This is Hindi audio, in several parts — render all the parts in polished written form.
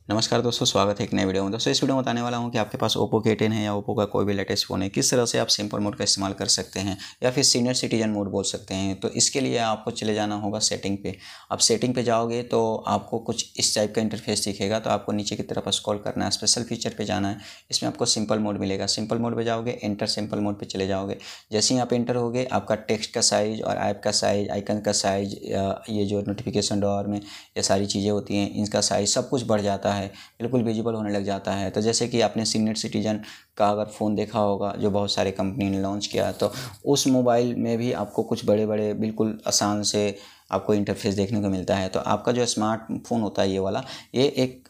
नमस्कार दोस्तों, स्वागत है एक नए वीडियो में। दोस्तों इस वीडियो में बताने वाला हूं कि आपके पास ओप्पो के A10 है या ओप्पो का कोई भी लेटेस्ट फ़ोन है, किस तरह से आप सिंपल मोड का इस्तेमाल कर सकते हैं या फिर सीनियर सिटीजन मोड बोल सकते हैं। तो इसके लिए आपको चले जाना होगा सेटिंग पे। आप सेटिंग पे जाओगे तो आपको कुछ इस टाइप का इंटरफेस दिखेगा। तो आपको नीचे की तरफ स्क्रॉल करना है, स्पेशल फीचर पर जाना है। इसमें आपको सिंपल मोड मिलेगा। सिंपल मोड पर जाओगे, एंटर सिंपल मोड पर चले जाओगे। जैसे ही आप एंटर होगे, आपका टेक्स्ट का साइज़ और ऐप का साइज़, आइकन का साइज़, ये जो नोटिफिकेशन डॉर में ये सारी चीज़ें होती हैं, इनका साइज़ सब कुछ बढ़ जाता है, बिल्कुल विजिबल होने लग जाता है। तो जैसे कि आपने सीनियर सिटीजन का अगर फ़ोन देखा होगा जो बहुत सारे कंपनी ने लॉन्च किया, तो उस मोबाइल में भी आपको कुछ बड़े बड़े बिल्कुल आसान से आपको इंटरफेस देखने को मिलता है। तो आपका जो स्मार्टफोन होता है ये वाला, ये एक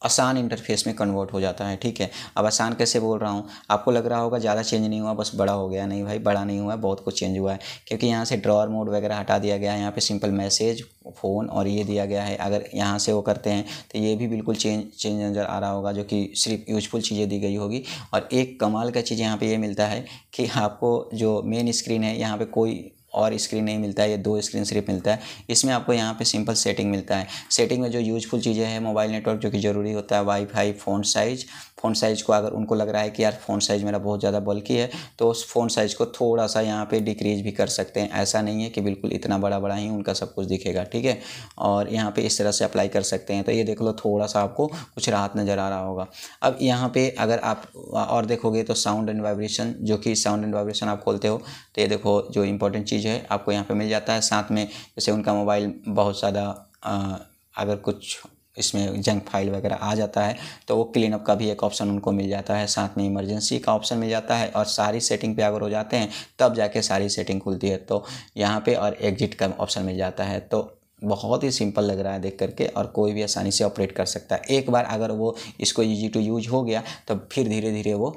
आसान इंटरफेस में कन्वर्ट हो जाता है। ठीक है, अब आसान कैसे बोल रहा हूँ, आपको लग रहा होगा ज़्यादा चेंज नहीं हुआ, बस बड़ा हो गया। नहीं भाई, बड़ा नहीं हुआ है, बहुत कुछ चेंज हुआ है। क्योंकि यहाँ से ड्रॉअर मोड वगैरह हटा दिया गया है। यहाँ पे सिंपल मैसेज, फ़ोन और ये दिया गया है। अगर यहाँ से वो करते हैं तो ये भी बिल्कुल चेंज नज़र आ रहा होगा, जो कि सिर्फ यूजफुल चीज़ें दी गई होगी। और एक कमाल का चीज़ यहाँ पे ये मिलता है कि आपको जो मेन स्क्रीन है, यहाँ पे कोई और स्क्रीन नहीं मिलता है, ये 2 स्क्रीन सिर्फ मिलता है। इसमें आपको यहाँ पे सिंपल सेटिंग मिलता है। सेटिंग में जो यूजफुल चीज़ें हैं, मोबाइल नेटवर्क जो कि ज़रूरी होता है, वाईफाई, फ़ॉन्ट साइज़ को अगर उनको लग रहा है कि यार फ़ॉन्ट साइज़ मेरा बहुत ज़्यादा बल्की है, तो उस फ़ॉन्ट साइज़ को थोड़ा-सा यहाँ पे डिक्रीज़ भी कर सकते हैं। ऐसा नहीं है कि बिल्कुल इतना बड़ा-बड़ा ही उनका सब कुछ दिखेगा, ठीक है? और यहाँ पे इस तरह से अप्लाई कर सकते हैं। तो ये देख लो, थोड़ा-सा आपको कुछ राहत नज़र आ रहा होगा। अब यहाँ पे अगर आप और देखोगे तो साउंड एंड वाइब्रेशन, जो कि साउंड एंड वाइब्रेशन आप खोलते हो तो ये देखो, जो इम्पोर्टेंट चीज़ है आपको यहाँ पे मिल जाता है। साथ में जैसे उनका मोबाइल बहुत ज़्यादा अगर कुछ इसमें जंक फाइल वगैरह आ जाता है तो वो क्लीन अप का भी एक ऑप्शन उनको मिल जाता है। साथ में इमरजेंसी का ऑप्शन मिल जाता है, और सारी सेटिंग पे अगर हो जाते हैं तब जाके सारी सेटिंग खुलती है। तो यहाँ पे और एग्जिट का ऑप्शन मिल जाता है। तो बहुत ही सिंपल लग रहा है देख करके, और कोई भी आसानी से ऑपरेट कर सकता है। एक बार अगर वो इसको ईजी टू यूज हो गया तो फिर धीरे धीरे वो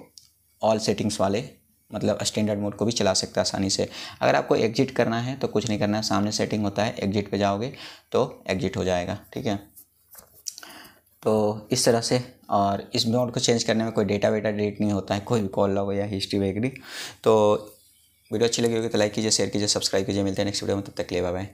ऑल सेटिंग्स वाले, मतलब स्टैंडर्ड मोड को भी चला सकता है आसानी से। अगर आपको एग्जिट करना है तो कुछ नहीं करना है, सामने सेटिंग होता है, एग्जिट पे जाओगे तो एग्जिट हो जाएगा। ठीक है, तो इस तरह से। और इस मोड को चेंज करने में कोई डेटा वेटा डिलीट नहीं होता है, कोई भी कॉल लॉग या हिस्ट्री वगैरह। तो वीडियो अच्छी लगी होगी तो लाइक कीजिए, शेयर कीजिए, सब्सक्राइब कीजिए। मिलते हैं नेक्स्ट वीडियो में, तब तक के लिए बाय बाय।